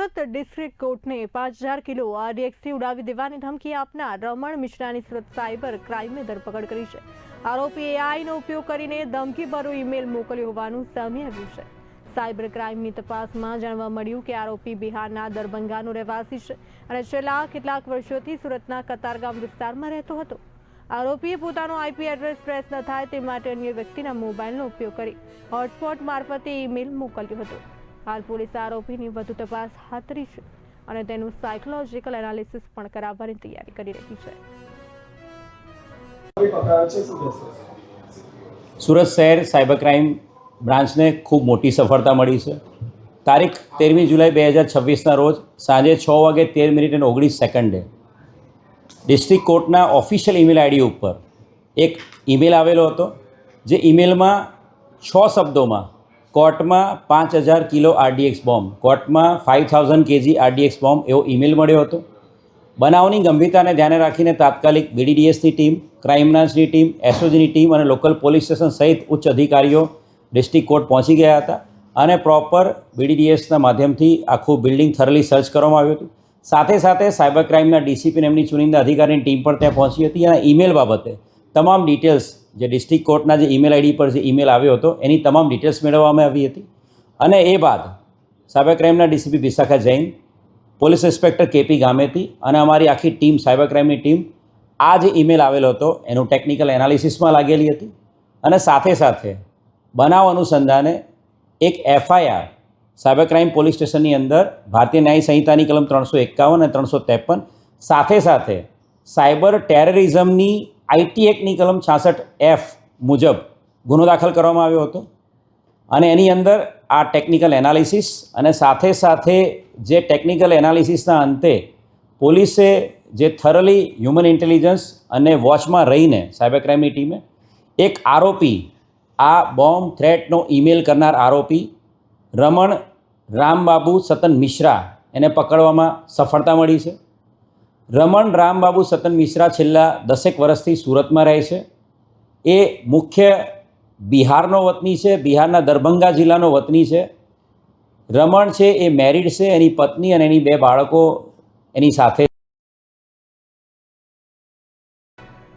Surat district કોર્ટને 5000 kilo આરડીએક્સથી ઉડાવી દેવાની ધમકી આપનાર રમણ મિશ્રાની સુરત સાયબર ક્રાઇમે ધરપકડ કરી છે। આરોપી એઆઈનો ઉપયોગ કરીને ધમકીભર્યો ઈમેલ મોકલ્યો હોવાનું સામે આવ્યું છે। સાયબર ક્રાઇમની તપાસમાં જાણવા મળ્યું કે આરોપી બિહારના દરભંગાનો રહેવાસી છે અને છેલ્લા કેટલાક વર્ષોથી સુરતના કતારગામ વિસ્તારમાં રહેતો હતો। આરોપીએ પોતાનો આઈપી એડ્રેસ ટ્રેસ ન થાય તે માટે અન્ય વ્યક્તિના મોબાઈલનો ઉપયોગ કરી હોટસ્પોટ મારફતે ઈમેલ મોકલ્યો હતો। હાલ પોલીસે આરોપીની વધુ તપાસ હાથ ધરી છે અને તેનું સાયકોલોજીકલ એનાલિસિસ પણ કરાવવાની તૈયારી કરી રહી છે। સુરત શહેર સાયબર ક્રાઇમ બ્રાન્ચને ખૂબ મોટી સફળતા મળી છે। તારીખ 13 જુલાઈ 2026ના રોજ સાંજે 6:13:19 ડિસ્ટ્રિક્ટ કોર્ટના ઓફિશિયલ ઈમેલ આઈડી ઉપર એક ઈમેલ આવેલો હતો, જે ઈમેલમાં 6 શબ્દોમાં કોર્ટમાં 5000 કિલો આરડીએક્સ બોમ્બ, કોર્ટમાં 5000 કેજી આરડીએક્સ બોમ્બ એવો ઈમેલ મળ્યો હતો। બનાવની ગંભીરતાને ધ્યાને રાખીને તાત્કાલિક બીડીડીએસની ટીમ, ક્રાઇમ બ્રાન્ચની ટીમ, એસઓજીની ટીમ અને લોકલ પોલીસ સ્ટેશન સહિત ઉચ્ચ અધિકારીઓ ડિસ્ટ્રિક્ટ કોર્ટ પહોંચી ગયા હતા અને પ્રોપર બીડીડીએસના માધ્યમથી આખું બિલ્ડિંગ થરલી સર્ચ કરવામાં આવ્યું હતું। સાથે સાથે સાયબર ક્રાઇમના ડીસીપી એમની ચુનિંદા અધિકારીની ટીમ પણ ત્યાં પહોંચી હતી અને ઈમેલ બાબતે તમામ ડિટેલ્સ જે ડિસ્ટ્રિક્ટ કોર્ટના જે ઈમેલ આઈડી પર જે ઈમેલ આવ્યો હતો એની તમામ ડિટેલ્સ મેળવવામાં આવી હતી। અને એ બાદ સાયબર ક્રાઇમના DCP Vishakha Jain, police inspector KP Gameti અને અમારી આખી ટીમ, સાયબર ક્રાઇમની ટીમ આ જે ઈમેલ આવેલો હતો એનું ટેકનિકલ એનાલિસિસમાં લાગેલી હતી અને સાથે સાથે બનાવ અનુસંધાને એક એફઆઈઆર સાયબર ક્રાઇમ પોલીસ સ્ટેશનની અંદર ભારતીય ન્યાય સંહિતાની કલમ 351 અને 353 સાથે સાથે સાયબર ટેરરિઝમની આઈટી એક્ટની કલમ 66F મુજબ ગુનો દાખલ કરવામાં આવ્યો હતો અને એની અંદર આ ટેકનિકલ એનાલિસિસ અને સાથે સાથે જે ટેકનિકલ એનાલિસિસના અંતે પોલીસે જે થરલી હ્યુમન ઇન્ટેલિજન્સ અને વોચમાં રહીને સાયબર ક્રાઇમની ટીમે એક આરોપી, આ બોમ્બ થ્રેટનો ઈમેલ કરનાર આરોપી રમણ રામબાબુ સતન મિશ્રા એને પકડવામાં સફળતા મળી છે। રમણ રામબાબુ સતન મિશ્રા છેલ્લા 10 વર્ષથી સુરતમાં રહે છે। એ મુખ્ય બિહારનો વતની છે, બિહારના દરભંગા જિલ્લાનો વતની છે। રમણ છે એ મેરિડ છે, એની પત્ની અને એની 2 બાળકો એની સાથે